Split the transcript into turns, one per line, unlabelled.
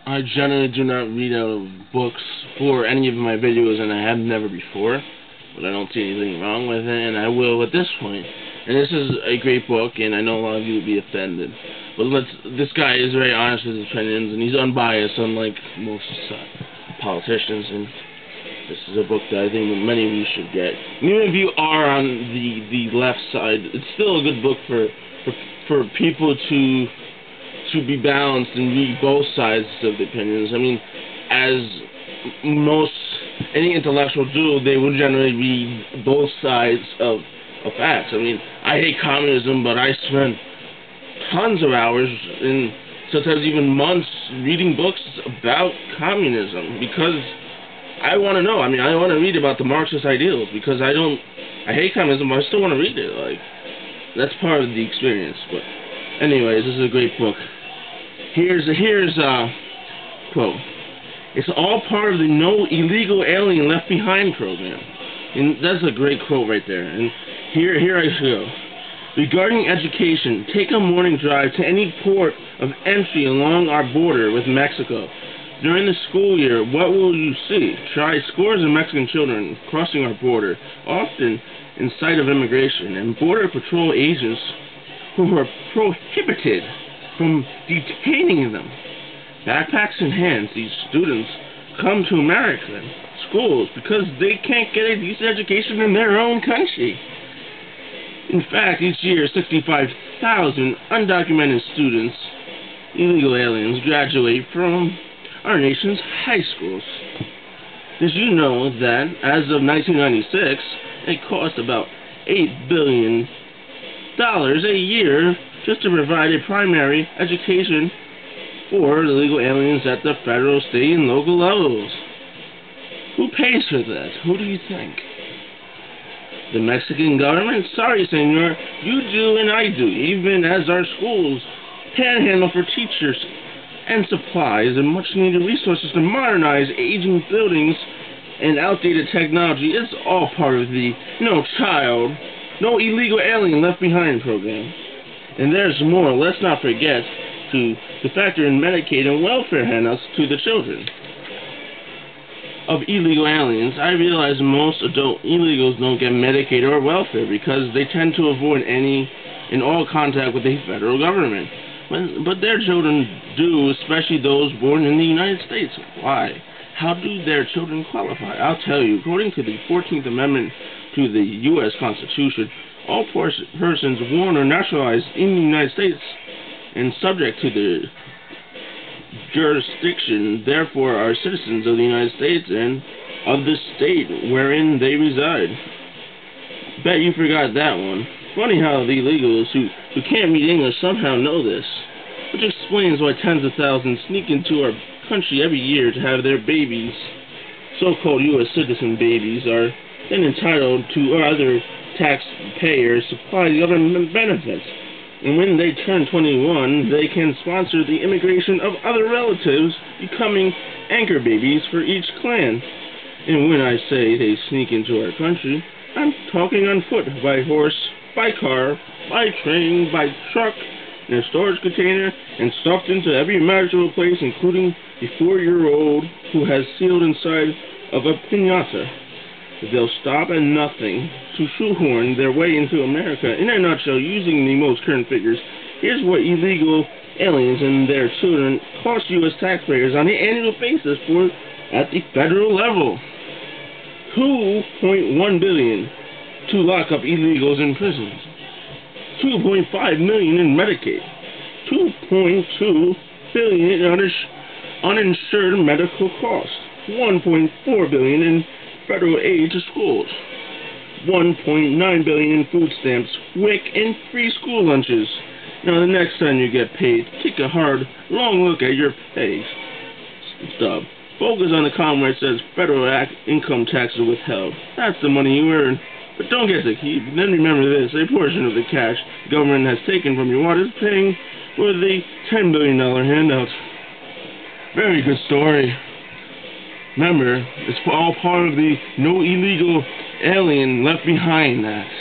I generally do not read out of books for any of my videos, and I have never before, but I don't see anything wrong with it, and I will at this point. And this is a great book, and I know a lot of you would be offended, but this guy is very honest with his opinions, and he's unbiased, unlike most politicians, and this is a book that I think many of you should get. And even if you are on the left side, it's still a good book for people to be balanced and read both sides of the opinions. I mean, as any intellectual do, they will generally read both sides of facts. I mean, I hate communism, but I spend tons of hours, and sometimes even months, reading books about communism because I want to know. I mean, I want to read about the Marxist ideals because I hate communism, but I still want to read it. Like, that's part of the experience. But anyways, this is a great book. Here's a quote. It's all part of the No Illegal Alien Left Behind program. And that's a great quote right there. And here I go. Regarding education, take a morning drive to any port of entry along our border with Mexico. During the school year, what will you see? Try scores of Mexican children crossing our border, often in sight of immigration, and Border Patrol agents who are prohibited from detaining them. Backpacks in hands, these students come to American schools because they can't get a decent education in their own country. In fact, each year, 65,000 undocumented students, illegal aliens, graduate from our nation's high schools. Did you know that, as of 1996, it cost about $8 billion a year just to provide a primary education for illegal aliens at the federal, state, and local levels? Who pays for that? Who do you think? The Mexican government? Sorry, senor, you do and I do, even as our schools panhandle for teachers and supplies and much-needed resources to modernize aging buildings and outdated technology. It's all part of the No Child, No Illegal Alien Left Behind program. And there's more. Let's not forget to factor in Medicaid and welfare handouts to the children of illegal aliens. I realize most adult illegals don't get Medicaid or welfare because they tend to avoid any and all contact with the federal government. But their children do, especially those born in the United States. Why? How do their children qualify? I'll tell you. According to the 14th Amendment to the U.S. Constitution, all persons born or naturalized in the United States and subject to the jurisdiction, therefore, are citizens of the United States and of the state wherein they reside. Bet you forgot that one. Funny how the illegals who can't read English somehow know this, which explains why tens of thousands sneak into our country every year to have their babies, so-called U.S. citizen babies, are then entitled to other taxpayers supply government benefits. And when they turn 21, they can sponsor the immigration of other relatives, becoming anchor babies for each clan. And when I say they sneak into our country, I'm talking on foot, by horse, by car, by train, by truck, in a storage container, and stuffed into every imaginable place, including a 4-year-old who has sealed inside of a piñata. They'll stop at nothing to shoehorn their way into America. In a nutshell, using the most current figures, here's what illegal aliens and their children cost U.S. taxpayers on an annual basis at the federal level. $2.1 billion to lock up illegals in prisons. $2.5 million in Medicaid. $2.2 billion in uninsured medical costs. $1.4 billion in federal aid to schools. $1.9 billion in food stamps, WIC, and free school lunches. Now, the next time you get paid, take a hard, long look at your pay stub. Focus on the column where it says federal income taxes withheld. That's the money you earn, but don't get to keep. Then remember this: a portion of the cash the government has taken from your wallet is paying for the $10 billion handout. Very good story. Remember, it's all part of the No Illegal Alien Left Behind Act.